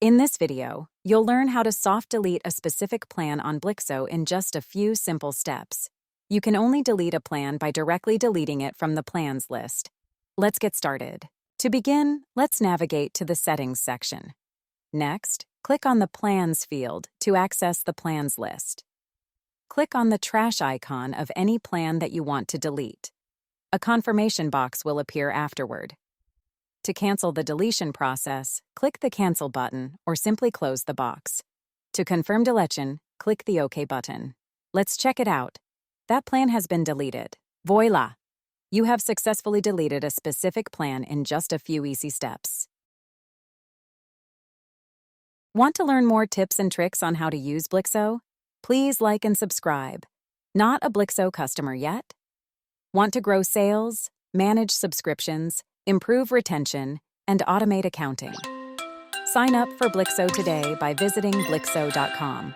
In this video, you'll learn how to soft delete a specific plan on Blixo in just a few simple steps. You can only delete a plan by directly deleting it from the plans list. Let's get started. To begin, let's navigate to the Settings section. Next, click on the Plans field to access the plans list. Click on the trash icon of any plan that you want to delete. A confirmation box will appear afterward. To cancel the deletion process, click the Cancel button or simply close the box. To confirm deletion, click the OK button. Let's check it out. That plan has been deleted. Voila! You have successfully deleted a specific plan in just a few easy steps. Want to learn more tips and tricks on how to use Blixo? Please like and subscribe. Not a Blixo customer yet? Want to grow sales, manage subscriptions, improve retention, and automate accounting? Sign up for Blixo today by visiting Blixo.com.